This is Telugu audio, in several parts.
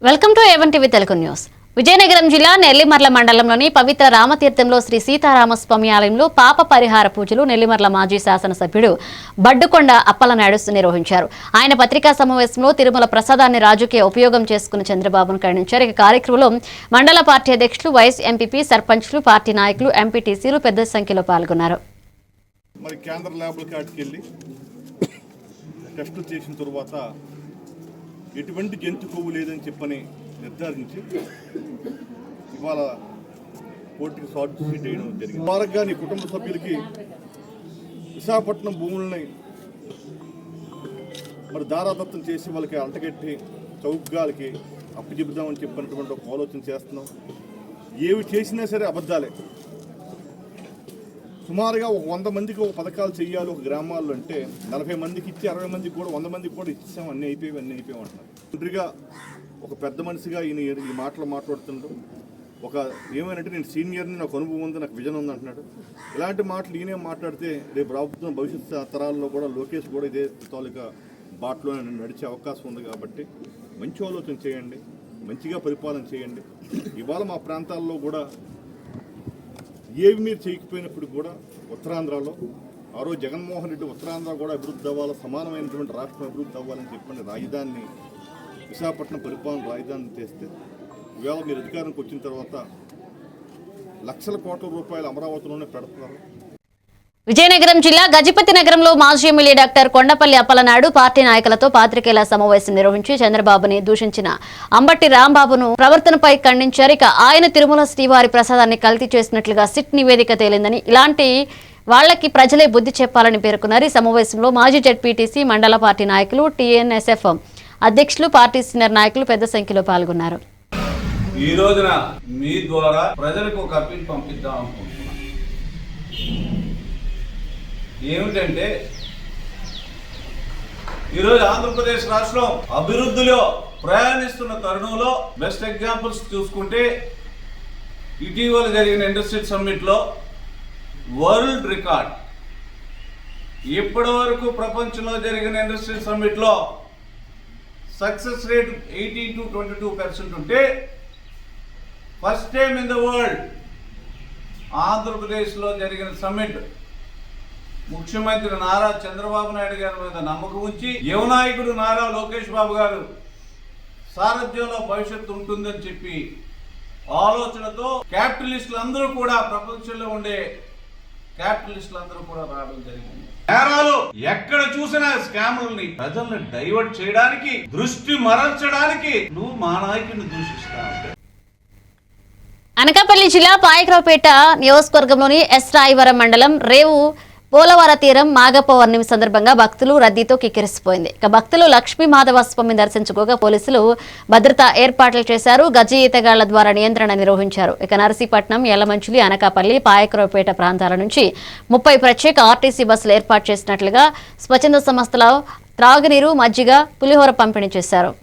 Welcome to A1 TV Telugu news. Vizianagaram జిల్లా నెల్లిమర్ల మండలంలోని పవిత్ర రామతీర్థంలో శ్రీ సీతారామస్వామి ఆలయంలో పాప పరిహార పూజలు నెల్లిమర్ల మాజీ శాసనసభ్యుడు బడ్డుకొండ అప్పలనాయుడు నిర్వహించారు. ఆయన పత్రికా సమావేశంలో తిరుమల ప్రసాదాన్ని రాజకీయ ఉపయోగం చేసుకున్న చంద్రబాబును ఖండించారు. ఈ కార్యక్రమంలో మండల పార్టీ అధ్యక్షులు, వైస్ ఎంపీపీ, సర్పంచ్లు, పార్టీ నాయకులు, ఎంపీటీసీలు పెద్ద సంఖ్యలో పాల్గొన్నారు. మరి కేంద్ర ల్యాబ్ల కాడికి వెళ్ళి టెస్టులు చేసిన తర్వాత ఎటువంటి జంతు కొవ్వు లేదని చెప్పని నిర్ధారించి ఇవాళ కోర్టుకి షార్ట్ షీట్ వేయడం జరిగింది. వారంగా నీ కుటుంబ సభ్యులకి విశాఖపట్నం భూములని మరి దారాదత్తం చేసి వాళ్ళకి అంటగట్టి చౌకగాలకి అప్పచెబుదామని చెప్పినటువంటి ఒక ఆలోచన చేస్తున్నాం. ఏవి చేసినా సరే అబద్ధాలే. సుమారుగా ఒక 100 మందికి ఒక పథకాలు చేయాలి ఒక గ్రామాల్లో అంటే 40 మందికి ఇచ్చి 60 మందికి కూడా 100 మందికి కూడా ఇచ్చాం. అన్నీ అయిపోయి అంటున్నారు. తండ్రిగా ఒక పెద్ద మనిషిగా ఈయన ఈ మాటలు మాట్లాడుతుండ్రు. ఒక ఏమైనంటే నేను సీనియర్ని, నాకు అనుభవం ఉంది, నాకు విజన్ ఉంది అంటున్నాడు. ఇలాంటి మాటలు ఈయనే మాట్లాడితే రేపు ప్రభుత్వం భవిష్యత్ తరాల్లో కూడా లోకేష్ కూడా ఇదే తాలూకా బాటలో నడిచే అవకాశం ఉంది. కాబట్టి మంచి ఆలోచన చేయండి, మంచిగా పరిపాలన చేయండి. ఇవాళ మా ప్రాంతాల్లో కూడా ఏవి మీరు చేయకపోయినప్పుడు కూడా ఉత్తరాంధ్రలో ఆ రోజు జగన్మోహన్ రెడ్డి ఉత్తరాంధ్ర కూడా అభివృద్ధి అవ్వాలి, సమానమైనటువంటి రాష్ట్రం అభివృద్ధి అవ్వాలని చెప్పండి రాజధానిని విశాఖపట్నం పరిపాలన రాజధాని చేస్తే ఇవాళ మీరు అధికారానికి వచ్చిన తర్వాత లక్షల కోట్ల రూపాయలు అమరావతిలోనే పెడుతున్నారు. విజయనగరం జిల్లా గజపతి నగరంలో మాజీ MLA doctor Kondapalli Appalanaidu party నాయకులతో పాత్రికేయుల సమావేశం నిర్వహించి చంద్రబాబుని దూషించిన అంబటి రాంబాబును ప్రవర్తనపై ఖండించారు. ఇక ఆయన తిరుమల శ్రీవారి ప్రసాదాన్ని కల్తీ చేసినట్లుగా సిట్ నివేదిక తేలిందని, ఇలాంటి వాళ్లకి ప్రజలే బుద్ధి చెప్పాలని పేర్కొన్నారు. ఈ సమావేశంలో మాజీ జెడ్పీటీసీ, మండల పార్టీ నాయకులు, టీఎన్ఎస్ఎఫ్ అధ్యక్షులు, పార్టీ సీనియర్ నాయకులు పెద్ద సంఖ్యలో పాల్గొన్నారు. ఈ రోజున మీ ద్వారా ప్రజలకు ఒక అప్పీల్ పంపిద్దాం అనుకుంటున్నాను. ఏమిటంటే ఈరోజు ఆంధ్రప్రదేశ్ రాష్ట్రం అభివృద్ధిలో ప్రయాణిస్తున్న తరుణంలో బెస్ట్ ఎగ్జాంపుల్స్ చూసుకుంటే ఇటీవల జరిగిన ఇండస్ట్రియల్ సమ్మిట్లో వరల్డ్ రికార్డ్, ఇప్పటి వరకు ప్రపంచంలో జరిగిన ఇండస్ట్రియల్ సమ్మిట్లో సక్సెస్ రేట్ 18 to 22% ఉంటే first time in the world ఆంధ్రప్రదేశ్లో జరిగిన సమ్మిట్ ముఖ్యమంత్రి నారా చంద్రబాబు నాయుడు గారి మీద నమ్మకం ఉంచి యువనాయకుడు నారా లోకేష్ బాబు గారు సారథ్యంలో భవిష్యత్తు ఉంటుందని చెప్పి ఆలోచనతో క్యాపిటలిస్టులు అందరూ కూడా, ప్రపంచంలో ఉండే క్యాపిటలిస్టులు అందరూ కూడా రావడం జరిగింది. నేరాలు ఎక్కడ చూసినా స్కాములని ప్రజల్ని డైవర్ట్ చేయడానికి, దృష్టి మరల్చడానికి నువ్వు మా నాయకుడిని దూషిస్తావు. అనకాపల్లి జిల్లా పాయకరావుపేట నియోజకవర్గంలోని ఎస్ రాయవరం మండలం రేవు పోలవర తీరం మాఘ పౌర్ణమి సందర్భంగా భక్తులు రద్దీతో కిక్కిరిసిపోయింది. ఇక భక్తులు లక్ష్మీ మాధవ స్వామిని దర్శించుకోగా పోలీసులు భద్రతా ఏర్పాట్లు చేశారు. గజి ఈతగాళ్ల ద్వారా నియంత్రణ నిర్వహించారు. ఇక నరసీపట్నం, యలమంచిలి, అనకాపల్లి, పాయకరావుపేట ప్రాంతాల నుంచి 30 ప్రత్యేక ఆర్టీసీ బస్సులు ఏర్పాటు చేసినట్లుగా స్వచ్ఛంద సంస్థల త్రాగునీరు, మజ్జిగ, పులిహోర పంపిణీ చేశారు.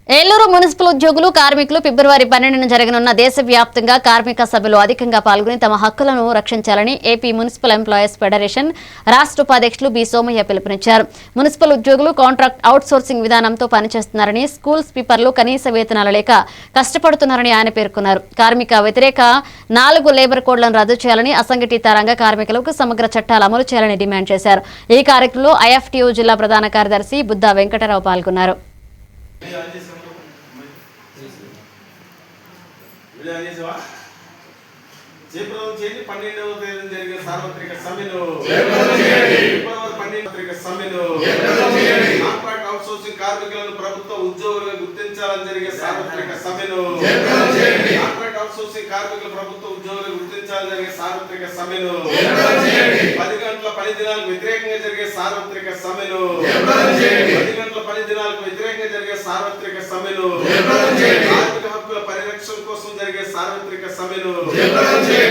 ఏలూరు మున్సిపల్ ఉద్యోగులు కార్మికులు ఫిబ్రవరి 12న జరగనున్న దేశవ్యాప్తంగా కార్మిక సభలో అధికంగా పాల్గొని తమ హక్కులను రక్షించాలని ఏపీ మున్సిపల్ ఎంప్లాయీస్ ఫెడరేషన్ రాష్ట్ర ఉపాధ్యక్షులు బి సోమయ్య పిలుపునిచ్చారు. మున్సిపల్ ఉద్యోగులు కాంట్రాక్ట్ అవుట్సోర్సింగ్ విధానంతో పనిచేస్తున్నారని, స్కూల్ స్వీపర్లు కనీస వేతనాలు లేక కష్టపడుతున్నారని ఆయన పేర్కొన్నారు. కార్మిక వ్యతిరేక 4 లేబర్ కోడ్లను రద్దు చేయాలని, అసంఘటిత రంగ కార్మికులకు సమగ్ర చట్టాలు అమలు చేయాలని డిమాండ్ చేశారు. ఈ కార్యక్రమంలో ఐఎఫ్టీయూ జిల్లా ప్రధాన కార్యదర్శి బుద్దా వెంకటరావు పాల్గొన్నారు. జయప్రదం చేయండి. 12వ తేదీన జరిగే సార్వత్రిక సమ్మెను కాంట్రాక్ట్ అవుట్సోర్సింగ్ కార్మికులను ప్రభుత్వ ఉద్యోగులుగా గుర్తించాలని జరిగే సార్వత్రిక సమ్మెను కాంట్రాక్ట్ అవుట్సోర్సింగ్ కార్మికులు ప్రభుత్వ ఉద్యోగులుగా గుర్తించాలని జరిగే సార్వత్రిక సమ్మెను 10 గంటల పని దినాలకు వ్యతిరేకంగా జరిగే సార్వత్రిక సమ్మెను 10 గంటల పని దినాలకు వ్యతిరేకంగా జరిగే సార్వత్రిక సమ్మెను కార్మిక హక్కుల పరిరక్షణ కోసం జరిగే సార్వత్రిక సమ్మెను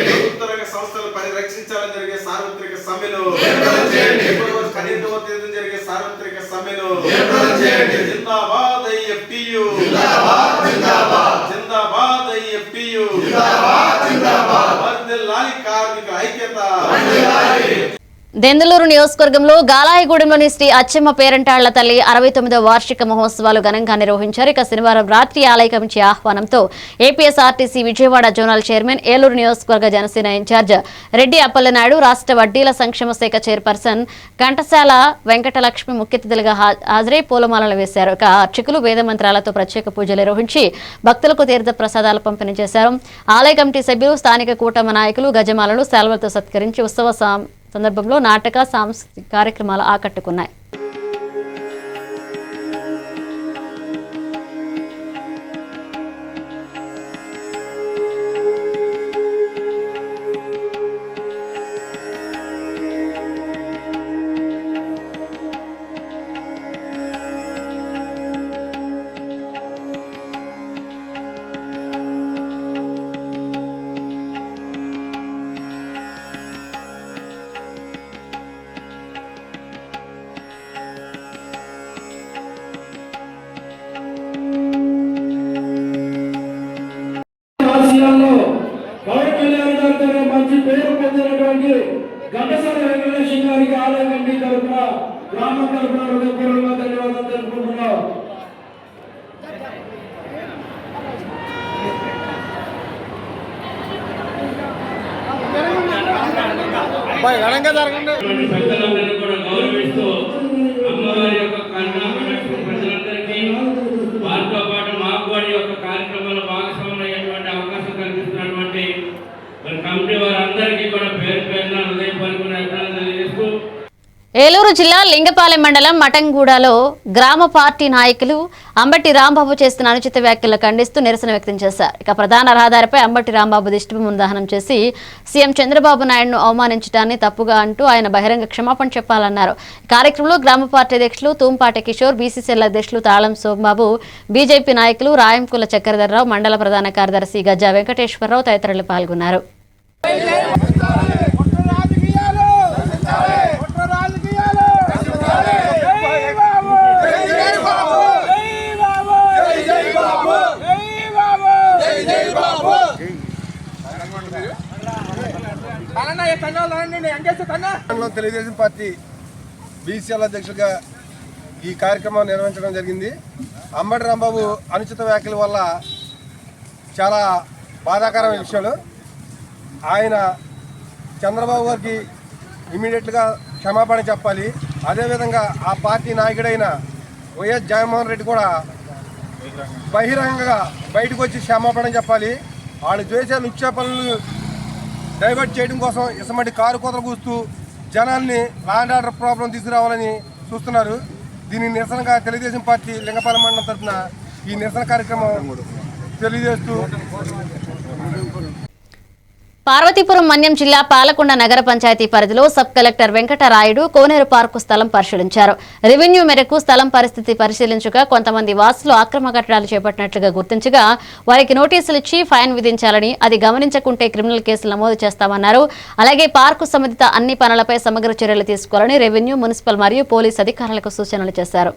ప్రభుత్వ రంగ సంస్థలు పరిరక్షించాలని జరిగే సార్వత్రిక సమ్మెను ఫిబ్రవరి 12వ తేదీన జరిగే సార్వత్రిక సమ్మెను జిందాబాద్ ఐఎఫ్టీయూ జిందాబాద్ ఐఎఫ్టీయూ వర్ధిల్లాలి కార్మిక ఐక్యత. దెందులూరు నియోజకవర్గంలో గాలాయిగూడెంలోని శ్రీ అచ్చమ్మ పేరంటాళ్ల తల్లి 69వ వార్షిక మహోత్సవాలు ఘనంగా నిర్వహించారు. ఇక శనివారం రాత్రి ఆలయ కమిటీ ఆహ్వానంతో APSRTC Vijayawada zonal chairman, Eluru నియోజకవర్గ జనసేన ఇన్ఛార్జ్ రెడ్డి అప్పలనాయుడు, రాష్ట్ర వడ్డీల సంక్షేమ శాఖ చైర్పర్సన్ కంటశాల వెంకటలక్ష్మి ముఖ్య అతిథులుగా హాజరై పూలమాలలు వేశారు. ఇక అర్చకులు వేద మంత్రాలతో ప్రత్యేక పూజలు నిర్వహించి భక్తులకు తీర్థ ప్రసాదాలు పంపిణీ చేశారు. ఆలయ కమిటీ సభ్యులు, స్థానిక కూటమి నాయకులు గజమాలలు, శాల్వలతో సత్కరించి ఉత్సవ సందర్భంలో నాటక, సాంస్కృతిక కార్యక్రమాలు ఆకట్టుకున్నాయి. పవన్ కళ్యాణ్ గారితో మంచి పేరు పొందినటువంటి ఘంటసాల వెంకటేశ్వర గారికి ఆలయ కమిటీ తరఫున, గ్రామం తరఫున హృదయపూర్వకంగా ధన్యవాదాలు తెలుపుకుంటున్నాం. పెద్దలందరినీ కూడా గౌరవిస్తూ అమ్మవారి యొక్క ప్రజలందరికీ వారితో పాటు మాకు వారి యొక్క కార్యక్రమాల భాగస్వామ్యం అయ్యేటువంటి అవకాశం కల్పిస్తున్నటువంటి కమిటీ వారందరికీ కూడా పేరు పేరున హృదయపూర్వక తెలియజేస్తూ ఏలూరు జిల్లా లింగపాలెం మండలం మటంగూడలో గ్రామ పార్టీ నాయకులు అంబటి రాంబాబు చేస్తున్న అనుచిత వ్యాఖ్యలు ఖండిస్తూ నిరసన వ్యక్తం చేశారు. ఇక ప్రధాన రహదారిపై అంబటి రాంబాబు దిష్టిబొమ్మను దహనం చేసి సీఎం చంద్రబాబు నాయుడును అవమానించడాన్ని తప్పుగా అంటూ ఆయన బహిరంగ క్షమాపణ చెప్పాలన్నారు. కార్యక్రమంలో గ్రామ పార్టీ అధ్యక్షులు తూంపాటి కిషోర్, బీసీసీఎల్ అధ్యక్షులు తాళం సోమబాబు, బీజేపీ నాయకులు రాయంకుల చక్రధర్రావు, మండల ప్రధాన కార్యదర్శి గజ్జా వెంకటేశ్వరరావు తదితరులు పాల్గొన్నారు. తెలుగుదేశం పార్టీ బీసీఎల్ అధ్యక్షుడిగా ఈ కార్యక్రమం నిర్వహించడం జరిగింది. అంబటి రాంబాబు అనుచిత వ్యాఖ్యల వల్ల చాలా బాధాకరమైన విషయాలు. ఆయన చంద్రబాబు గారికి ఇమీడియట్గా క్షమాపణ చెప్పాలి. అదేవిధంగా ఆ పార్టీ నాయకుడైన వైఎస్ జగన్మోహన్ రెడ్డి కూడా బహిరంగంగా బయటకు వచ్చి క్షమాపణ చెప్పాలి. వాళ్ళు చేసే నిక్షేపణలు డైవర్ట్ చేయడం కోసం ఇసమంటి కారు కోతలు కూస్తూ జనాల్ని లా అండ్ ఆర్డర్ ప్రాబ్లం తీసుకురావాలని చూస్తున్నారు. దీని నిరసనగా తెలుగుదేశం పార్టీ లింగపాలెం మండలం తరఫున ఈ నిరసన కార్యక్రమం తెలియజేస్తూ పార్వతీపురం మన్యం జిల్లా పాలకొండ నగర పంచాయతీ పరిధిలో సబ్ కలెక్టర్ వెంకటరాయుడు కోనేరు పార్కు స్థలం పరిశీలించారు. రెవెన్యూ మేరకు స్థలం పరిస్థితి పరిశీలించగా కొంతమంది వాసులు అక్రమ కట్టడాలు చేపట్టినట్లుగా గుర్తించగా వారికి నోటీసులు ఇచ్చి ఫైన్ విధించాలని, అది గమనించకుంటే క్రిమినల్ కేసులు నమోదు చేస్తామన్నారు. అలాగే పార్కు సంబంధిత అన్ని పనులపై సమగ్ర చర్యలు తీసుకోవాలని రెవెన్యూ, మున్సిపల్ మరియు పోలీస్ అధికారులకు సూచనలు చేశారు.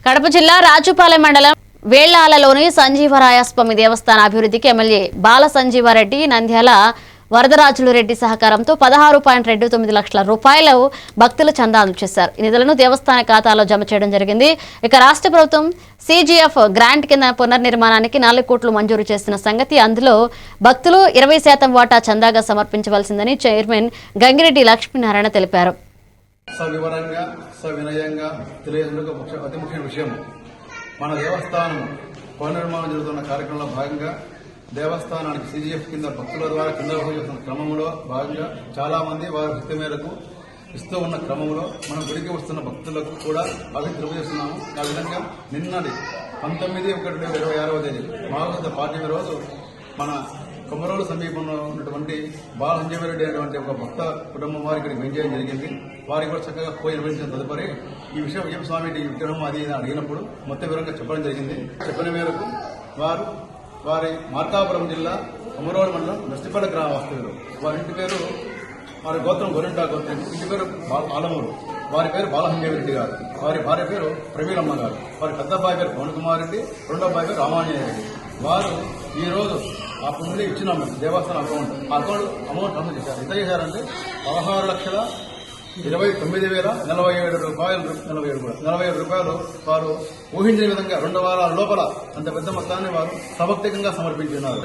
కడప జిల్లా రాజుపాలెం మండలం వేళ్లాలలోని సంజీవరాయస్వామి దేవస్థాన అభివృద్ధికి ఎమ్మెల్యే బాల సంజీవారెడ్డి, నంద్యాల వరదరాజులు రెడ్డి సహకారంతో 16.29 లక్షల రూపాయలు భక్తులు చందా అందజేశారు. ఈ నిధులను దేవస్థాన ఖాతాలో జమ చేయడం జరిగింది. ఇక రాష్ట్ర ప్రభుత్వం CGF గ్రాంట్ కింద పునర్నిర్మాణానికి 4 కోట్లు మంజూరు చేసిన సంగతి, అందులో భక్తులు 20% వాటా చందాగా సమర్పించవలసిందని చైర్మన్ గంగిరెడ్డి లక్ష్మీనారాయణ తెలిపారు. సవివరంగా సవినయంగా తెలియజేయడం అతి ముఖ్యమైన విషయం. మన దేవస్థానం పునర్నిర్మాణం జరుగుతున్న కార్యక్రమంలో భాగంగా దేవస్థానానికి CGF కింద భక్తుల ద్వారా కింద చేస్తున్న క్రమంలో భాగంగా చాలా మంది వారి భక్తి మేరకు ఇస్తూ ఉన్న క్రమంలో మనం గుడికి వస్తున్న భక్తులకు కూడా అభివృద్ధి తెలియజేస్తున్నాము. ఆ విధంగా నిన్నటి 19/1/26వ తేదీ మావోయిస్టు పార్టీ రోజు మన కొమరోలు సమీపంలో ఉన్నటువంటి బాల సంజీవరెడ్డి అనేటువంటి ఒక భక్త కుటుంబం వారి ఇక్కడికి వెంచేయడం జరిగింది. వారికి కూడా చక్కగా పోయి నిర్వహించిన తదుపరి ఈ విషయం అయ్యప్ప స్వామి విగ్రహం అది అడిగినప్పుడు మొత్తం వివరంగా చెప్పడం జరిగింది. చెప్పిన మేరకు వారి మార్కాపురం జిల్లా కొమరోలు మండలం నష్టిపల్లి గ్రామ వాస్తవ్యులు. వారి ఇంటి పేరు, వారి గోత్రం గొరింటా గోత్రం, ఇంటి పేరు ఆలమూరు. వారి పేరు బాలసంజీవరెడ్డి గారు. వారి భార్య పేరు ప్రవీణమ్మ గారు. వారి పెద్ద అబ్బాయి పేరు పవన్ కుమార్ రెడ్డి, రెండో అబ్బాయి పేరు రామాంజనేయ రెడ్డి. వారు ఈ రోజు అప్పుడు నుండి ఇచ్చినాము దేవస్థానం అకౌంట్ అమౌంట్ అమలు చేశారు. ఎంత చేశారంటే 16,29,047 రూపాయలు వారు ఊహించిన విధంగా 2 వారాల లోపల అంత పెద్ద మొత్తాన్ని వారు సభక్తికంగా సమర్పించున్నారు.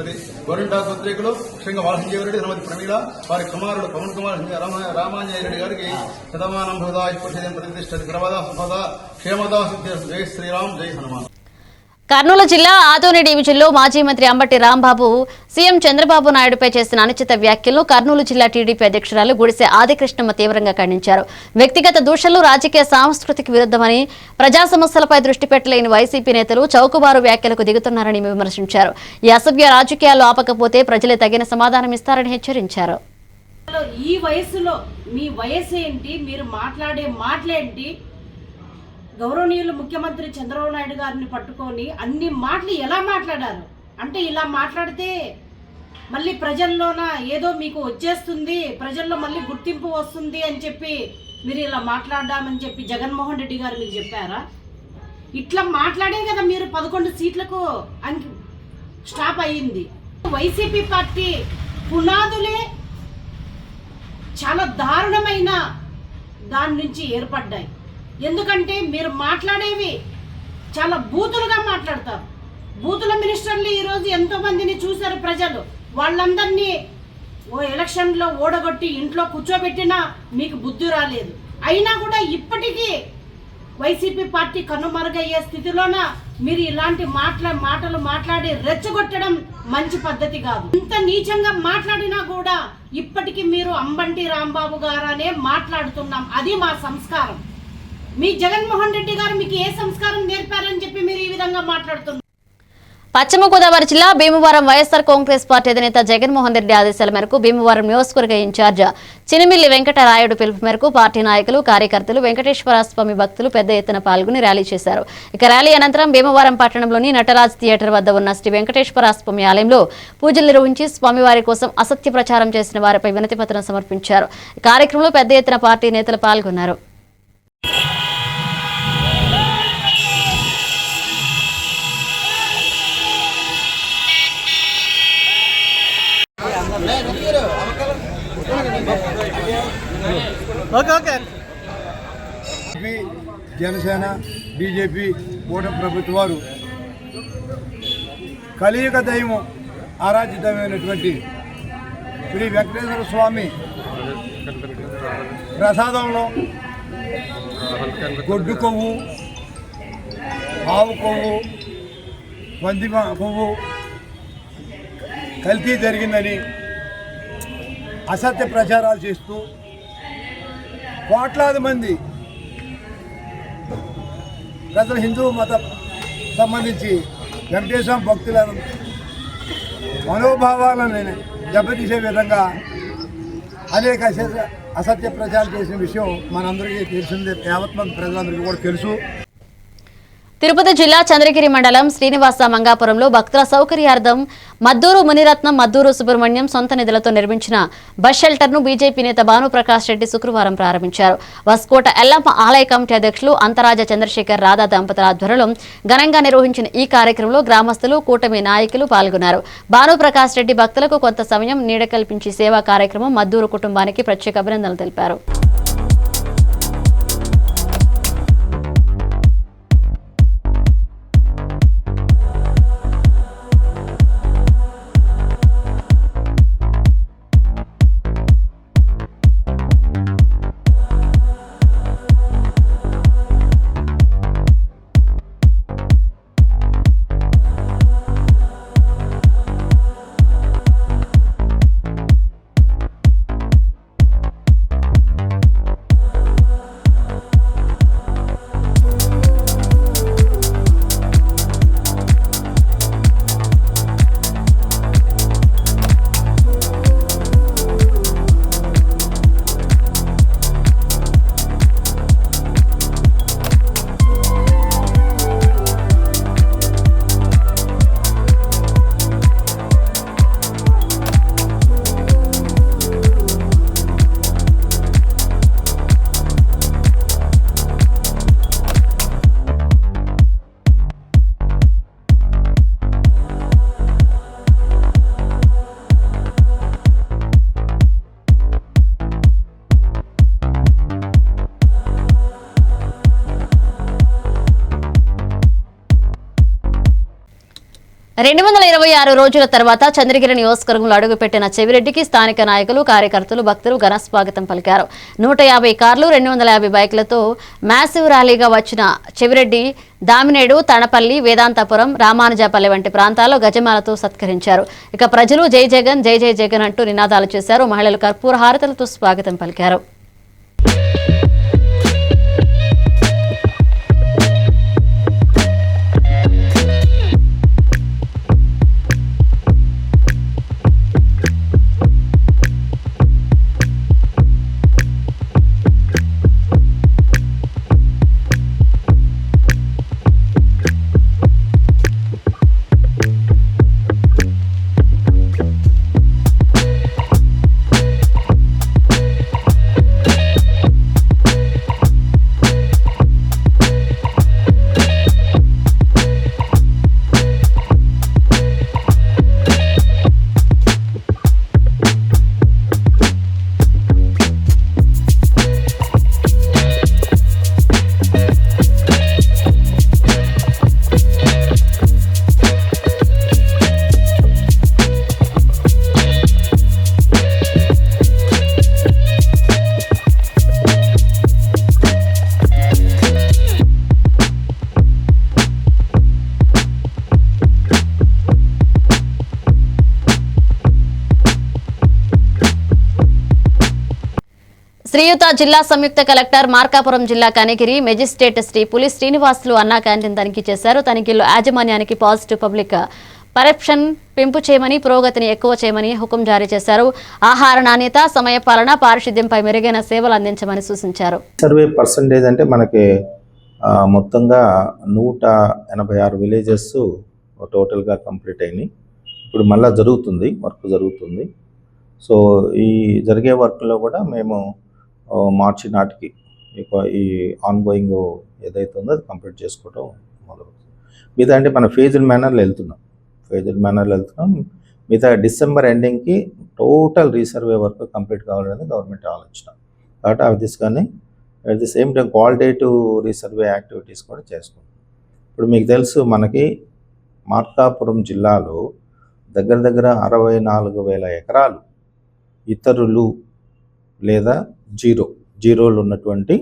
గోరింటా పత్రికలు ముఖ్యంగా బాలసంజీవరెడ్డి, శ్రీమతి ప్రమీల, వారి కుమారుడు పవన్ కుమార్ రామాంజనేయ రెడ్డి గారికి శతమానం హృదా ప్రతిష్ఠ సర్వదా క్షేమదా సిద్ధి. జై శ్రీరామ్, జై హనుమాన్. కర్నూలు జిల్లా ఆదోని డివిజన్లో మాజీ మంత్రి అంబటి రాంబాబు సీఎం చంద్రబాబు నాయుడుపై చేసిన అనుచిత వ్యాఖ్యలను కర్నూలు జిల్లా టీడీపీ అధ్యక్షురాలు గుడిసె ఆదికృష్ణమ్మ తీవ్రంగా ఖండించారు. వ్యక్తిగత దూషణలు రాజకీయ సాంస్కృతిక విరుద్ధమని, ప్రజా సమస్యలపై దృష్టి పెట్టలేని వైసీపీ నేతలు చౌకబారు వ్యాఖ్యలకు దిగుతున్నారని విమర్శించారు. ఈ అసభ్య రాజకీయాలు ఆపకపోతే ప్రజలే తగిన సమాధానం ఇస్తారని హెచ్చరించారు. ఈ వయసులో మీ వయసు ఏంటి, మీరు మాట్లాడే మాటలేంటి? గౌరవనీయులు ముఖ్యమంత్రి చంద్రబాబు నాయుడు గారిని పట్టుకొని అన్ని మాటలు ఎలా మాట్లాడారు అంటే, ఇలా మాట్లాడితే మళ్ళీ ప్రజల్లోన ఏదో మీకు వచ్చేస్తుంది, ప్రజల్లో మళ్ళీ గుర్తింపు వస్తుంది అని చెప్పి మీరు ఇలా మాట్లాడామని చెప్పి జగన్మోహన్ రెడ్డి గారు మీకు చెప్పారా? ఇట్లా మాట్లాడే కదా మీరు 11 సీట్లకు స్టాప్ అయ్యింది. వైసీపీ పార్టీ పునాదులే చాలా దారుణమైన దాని నుంచి ఏర్పడ్డాయి. ఎందుకంటే మీరు మాట్లాడేవి చాలా బూతులుగా మాట్లాడతారు. బూతుల మినిస్టర్లు ఈరోజు ఎంతో మందిని చూశారు ప్రజలు. వాళ్ళందరినీ ఎలక్షన్లో ఓడగొట్టి ఇంట్లో కూర్చోబెట్టినా మీకు బుద్ధి రాలేదు. అయినా కూడా ఇప్పటికీ వైసీపీ పార్టీ కనుమరుగయ్యే స్థితిలోన మీరు ఇలాంటి మాటలు మాట్లాడి రెచ్చగొట్టడం మంచి పద్ధతి కాదు. ఇంత నీచంగా మాట్లాడినా కూడా ఇప్పటికీ మీరు అంబటి రాంబాబు గారనే మాట్లాడుతున్నాం. అది మా సంస్కారం. మీ జగన్మోహన్ రెడ్డి గారు మీకు ఏ సంస్కారం నేర్పారని చెప్పి మీరు ఈ విధంగా మాట్లాడుతున్నారు. పశ్చిమ గోదావరి జిల్లా భీమవరం వైఎస్ఆర్ కాంగ్రెస్ పార్టీ అధినేత జగన్మోహన్ రెడ్డి ఆదేశాల మేరకు భీమవరం నియోజకవర్గ ఇన్ఛార్జ్ చినిమిల్లి వెంకటరాయుడు పిలుపు మేరకు పార్టీ నాయకులు, కార్యకర్తలు, వెంకటేశ్వర స్వామి భక్తులు పెద్ద ఎత్తున పాల్గొని ర్యాలీ చేశారు. ఇక ర్యాలీ అనంతరం భీమవరం పట్టణంలోని నటరాజ్ థియేటర్ వద్ద ఉన్న శ్రీ వెంకటేశ్వర స్వామి ఆలయంలో పూజలు నిర్వహించి స్వామివారి కోసం అసత్య ప్రచారం చేసిన వారిపై వినతి పత్రం సమర్పించారు. ఈ కార్యక్రమంలో పెద్ద ఎత్తున పార్టీ నేతలు పాల్గొన్నారు. జనసేన, బీజేపీ కూటమి ప్రభుత్వం వారు కలియుగ దైవం ఆరాధ్యమైనటువంటి శ్రీ వెంకటేశ్వర స్వామి ప్రసాదంలో గొడ్డు కొవ్వు, ఆవు కొవ్వు, పంది కొవ్వు కల్తీ జరిగిందని అసత్య ప్రచారాలు చేస్తూ కోట్లాది మంది ప్రజలు హిందూ మతం సంబంధించి వెంకటేశ్వర భక్తులను మనోభావాలను దెబ్బతీసే విధంగా అనేక అసత్య ప్రచారం చేసిన విషయం మనందరికీ తెలిసిందే, యావత్ మంది ప్రజలందరికీ కూడా తెలుసు. తిరుపతి జిల్లా చంద్రగిరి మండలం శ్రీనివాస మంగాపురంలో భక్తుల సౌకర్యార్థం మద్దూరు మునిరత్నం మద్దూరు సుబ్రహ్మణ్యం సొంత నిధులతో నిర్మించిన బస్ షెల్టర్ను బీజేపీ నేత భానుప్రకాష్ రెడ్డి శుక్రవారం ప్రారంభించారు. వస్కోట ఎల్లమ్మ ఆలయ కమిటీ అధ్యక్షులు అంతరాజ చంద్రశేఖర్ రాధా దంపతుల ఆధ్వర్యంలో ఘనంగా నిర్వహించిన ఈ కార్యక్రమంలో గ్రామస్తులు కూటమి నాయకులు పాల్గొన్నారు. భానుప్రకాష్ రెడ్డి భక్తులకు కొంత సమయం నీడ కల్పించి సేవా కార్యక్రమం మద్దూరు కుటుంబానికి ప్రత్యేక అభినందనలు తెలిపారు. రెండు 226 రోజుల తర్వాత చంద్రగిరి నియోజకవర్గంలో అడుగుపెట్టిన చెవిరెడ్డికి స్థానిక నాయకులు, కార్యకర్తలు, భక్తులు ఘన స్వాగతం పలికారు. 150 కార్లు, 250 బైకులతో మ్యాసివ్ ర్యాలీగా వచ్చిన చెవిరెడ్డి దామినేడు, తణపల్లి, వేదాంతపురం, రామానుజపల్లి వంటి ప్రాంతాల్లో గజమాలతో సత్కరించారు. ఇక ప్రజలు జై జగన్, జై జై జగన్ అంటూ నినాదాలు చేశారు. మహిళలు కర్పూర హారతులతో స్వాగతం పలికారు. శ్రీయుత జిల్లా సంయుక్త కలెక్టర్, మార్కాపురం జిల్లా కనిగిరి మెజిస్ట్రేట్ శ్రీ పులి శ్రీనివాసులు అన్నా క్యాంటీన్ తనిఖీ చేశారు. తనిఖీల్లో యాజమాన్యానికి పాజిటివ్ పబ్లిక్ పర్సెప్షన్ పెంపు చేయమని, పురోగతిని ఎక్కువ చేయమని హుకుం జారీ చేశారు. ఆహార నాణ్యత, సమయపాలన, పారిశుద్ధ్యంపై మెరుగైన సేవలు అందించమని సూచించారు. సర్వే పర్సంటేజ్ అంటే మనకి మొత్తంగా 186 విలేజెస్ టోటల్గా కంప్లీట్ అయినాయి. ఇప్పుడు మళ్ళీ వర్క్ జరుగుతుంది. సో ఈ జరిగే వర్క్లో కూడా మేము మార్చి నాటికి ఈ ఆన్గోయింగ్ ఏదైతే ఉందో అది కంప్లీట్ చేసుకోవడం మొదలవుతుంది. మిగతా అంటే మన ఫేజ్డ్ మేనర్లో వెళ్తున్నాం. మిగతా డిసెంబర్ ఎండింగ్కి టోటల్ రీసర్వే వర్క్ కంప్లీట్ కావాలనేది గవర్నమెంట్ ఆలోచన. కాబట్టి అవి తీసుకొని at the same time qualitative resurvey activities కూడా చేసుకుంటాం. ఇప్పుడు మీకు తెలుసు, మనకి మార్కాపురం జిల్లాలో దగ్గర 64,000 ఎకరాలు ఇతరులు లేదా జీరోలు ఉన్నటువంటి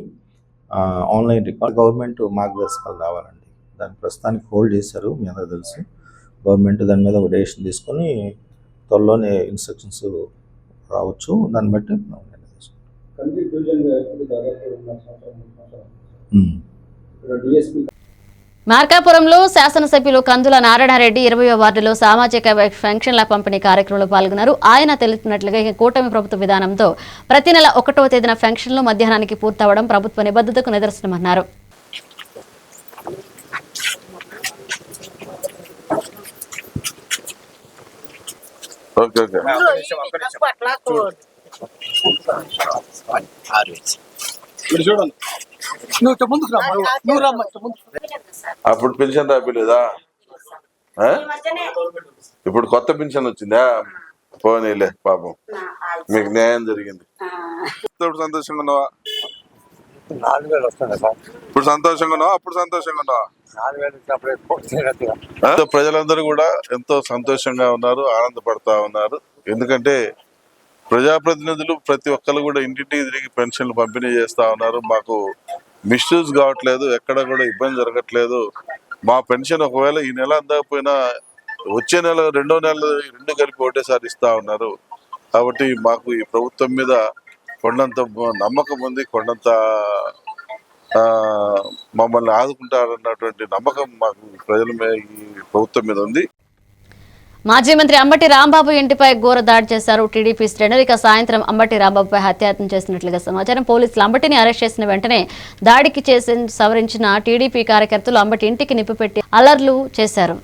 ఆన్లైన్ రికార్డ్ గవర్నమెంట్ మార్గదర్శకాలు రావాలండి. దాన్ని ప్రస్తుతానికి హోల్డ్ చేశారు, మీ అందరూ తెలుసు. గవర్నమెంట్ దాని మీద ఒక డెసిషన్ తీసుకొని త్వరలోనే ఇన్స్ట్రక్షన్స్ రావచ్చు. దాన్ని బట్టి మనం నిర్ణయం తీసుకుంటాం. మార్కాపురంలో శాసనసభ్యులు కందుల నారాయణరెడ్డి 20వ వార్డులో సామాజిక పెన్షన్ల పంపిణీ కార్యక్రమంలో పాల్గొన్నారు. ఆయన తెలిపినట్లుగా కూటమి ప్రభుత్వ విధానంతో ప్రతి నెల 1వ తేదీన పెన్షన్లు మధ్యాహ్నానికి పూర్తవడం ప్రభుత్వ నిబద్ధతకు నిదర్శనమన్నారు. అప్పుడు పెన్షన్ రాపిలేదా? ఇప్పుడు కొత్త పెన్షన్ వచ్చిందా? పోనీలే, పాపం మీకు న్యాయం జరిగింది. సంతోషంగా ఉన్నావా? ఇప్పుడు సంతోషంగా ఉన్నావా? అప్పుడు సంతోషంగా ఉన్నావా? ప్రజలందరూ కూడా ఎంతో సంతోషంగా ఉన్నారు, ఆనందపడతా ఉన్నారు. ఎందుకంటే ప్రజాప్రతినిధులు ప్రతి ఒక్కరు కూడా ఇంటింటికి తిరిగి పెన్షన్లు పంపిణీ చేస్తా ఉన్నారు. మాకు మిస్యూజ్ కావట్లేదు, ఎక్కడ కూడా ఇబ్బంది జరగట్లేదు. మా పెన్షన్ ఒకవేళ ఈ నెల అందకపోయినా వచ్చే నెల 2వ నెల 2 కలిపి ఒకటేసారి ఇస్తా ఉన్నారు. కాబట్టి మాకు ఈ ప్రభుత్వం మీద కొండంత నమ్మకం ఉంది, కొండంత మమ్మల్ని ఆదుకుంటారన్నటువంటి నమ్మకం మాకు ప్రజల మీద, ఈ ప్రభుత్వం మీద ఉంది. మాజీ మంత్రి అంబటి రాంబాబు ఇంటిపై ఘోర దాడి చేశారు టీడీపీ శ్రేణులు. ఇక సాయంత్రం అంబటి రాంబాబుపై హత్యాయత్నం చేసినట్లుగా సమాచారం. పోలీసులు అంబటిని అరెస్ట్ చేసిన వెంటనే దాడికి సవరించిన టీడీపీ కార్యకర్తలు అంబటి ఇంటికి నిప్పుపెట్టి అలర్లు చేశారు.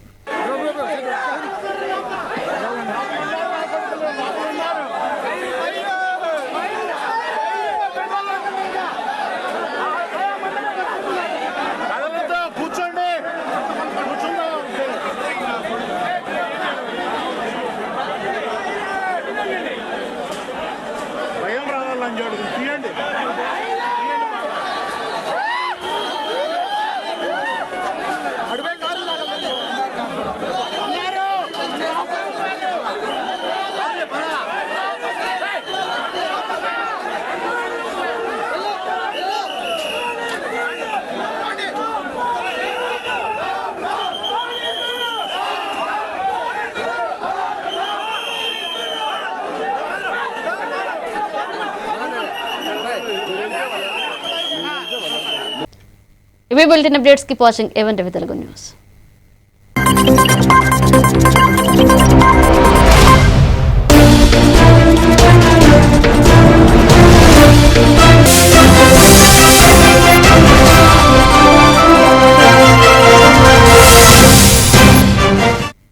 ఇవి bulletin updates. Keep watching A1 TV Telugu news.